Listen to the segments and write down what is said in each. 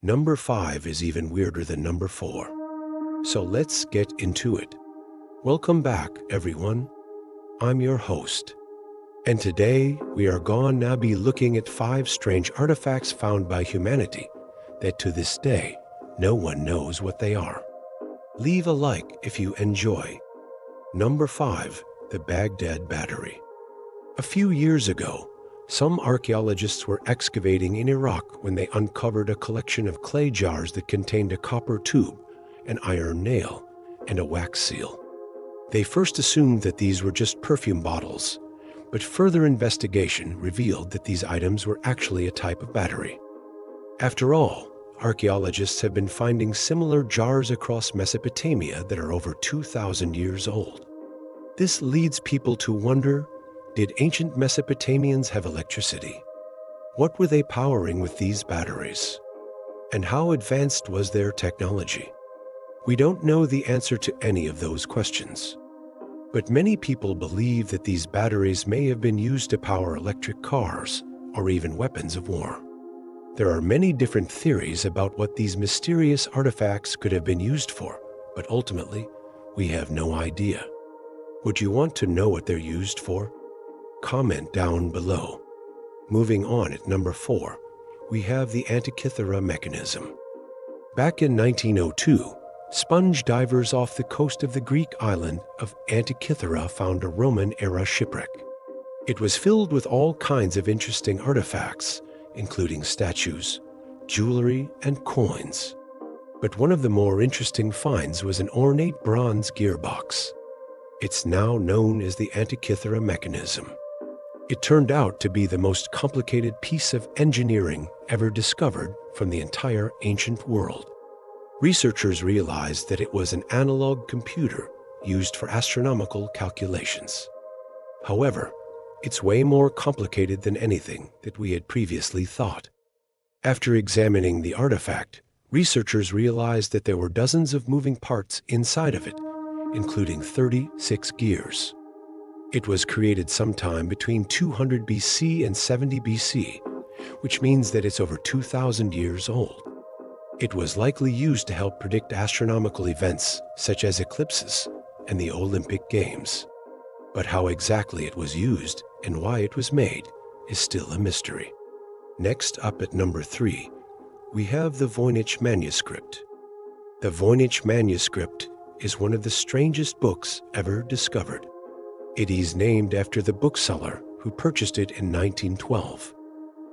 Number 5 is even weirder than number 4. So let's get into it. Welcome back, everyone. I'm your host. And today, we are gonna be looking at 5 strange artifacts found by humanity that to this day, no one knows what they are. Leave a like if you enjoy. Number 5, the Baghdad Battery. A few years ago, some archaeologists were excavating in Iraq when they uncovered a collection of clay jars that contained a copper tube, an iron nail, and a wax seal. They first assumed that these were just perfume bottles, but further investigation revealed that these items were actually a type of battery. After all, archaeologists have been finding similar jars across Mesopotamia that are over 2,000 years old. This leads people to wonder, did ancient Mesopotamians have electricity? What were they powering with these batteries? And how advanced was their technology? We don't know the answer to any of those questions. But many people believe that these batteries may have been used to power electric cars or even weapons of war. There are many different theories about what these mysterious artifacts could have been used for, but ultimately, we have no idea. Would you want to know what they're used for? Comment down below. Moving on at number 4, we have the Antikythera mechanism. Back in 1902, sponge divers off the coast of the Greek island of Antikythera found a Roman-era shipwreck. It was filled with all kinds of interesting artifacts, including statues, jewelry, and coins. But one of the more interesting finds was an ornate bronze gearbox. It's now known as the Antikythera mechanism. It turned out to be the most complicated piece of engineering ever discovered from the entire ancient world. Researchers realized that it was an analog computer used for astronomical calculations. However, it's way more complicated than anything that we had previously thought. After examining the artifact, researchers realized that there were dozens of moving parts inside of it, including 36 gears. It was created sometime between 200 BC and 70 BC, which means that it's over 2,000 years old. It was likely used to help predict astronomical events such as eclipses and the Olympic Games. But how exactly it was used and why it was made is still a mystery. Next up at number 3, we have the Voynich manuscript. The Voynich manuscript is one of the strangest books ever discovered. It is named after the bookseller who purchased it in 1912.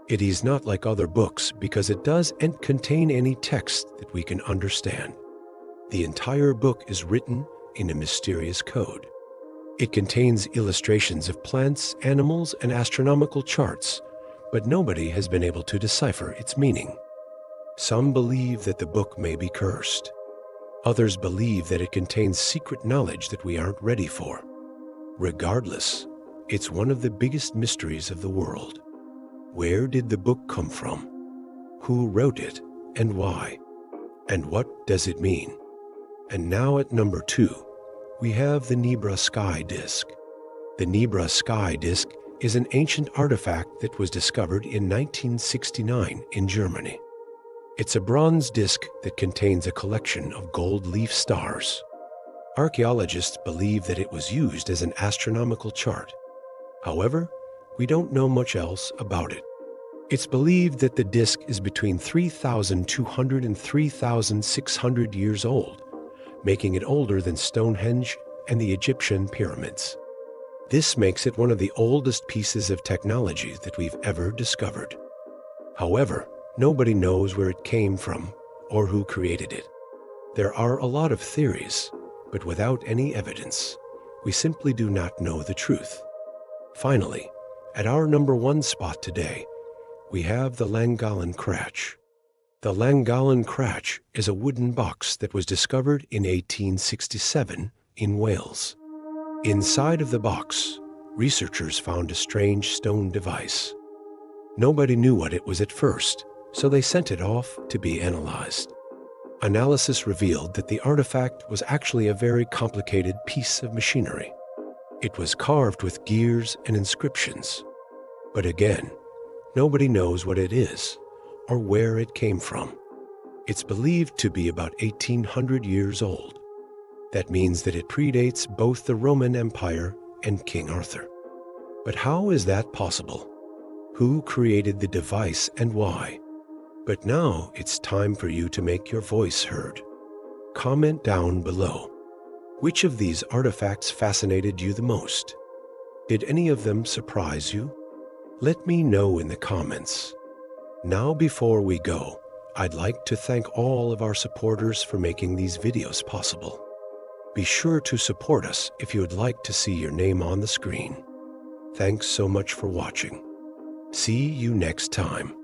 It is not like other books because it doesn't contain any text that we can understand. The entire book is written in a mysterious code. It contains illustrations of plants, animals, and astronomical charts, but nobody has been able to decipher its meaning. Some believe that the book may be cursed. Others believe that it contains secret knowledge that we aren't ready for. Regardless, it's one of the biggest mysteries of the world. Where did the book come from? Who wrote it and why? And what does it mean? And now at number 2, we have the Nebra sky disk. The Nebra sky disk is an ancient artifact that was discovered in 1969 in Germany. It's a bronze disk that contains a collection of gold leaf stars. Archaeologists believe that it was used as an astronomical chart. However, we don't know much else about it. It's believed that the disk is between 3,200 and 3,600 years old, making it older than Stonehenge and the Egyptian pyramids. This makes it one of the oldest pieces of technology that we've ever discovered. However, nobody knows where it came from or who created it. There are a lot of theories, but without any evidence, we simply do not know the truth. Finally, at our number 1 spot today, we have the Llangollen Cratch. The Llangollen Cratch is a wooden box that was discovered in 1867 in Wales. Inside of the box, researchers found a strange stone device. Nobody knew what it was at first, so they sent it off to be analyzed. Analysis revealed that the artifact was actually a very complicated piece of machinery. It was carved with gears and inscriptions. But again, nobody knows what it is or where it came from. It's believed to be about 1,800 years old. That means that it predates both the Roman Empire and King Arthur. But how is that possible? Who created the device and why? But now it's time for you to make your voice heard. Comment down below. Which of these artifacts fascinated you the most? Did any of them surprise you? Let me know in the comments. Now, before we go, I'd like to thank all of our supporters for making these videos possible. Be sure to support us if you would like to see your name on the screen. Thanks so much for watching. See you next time.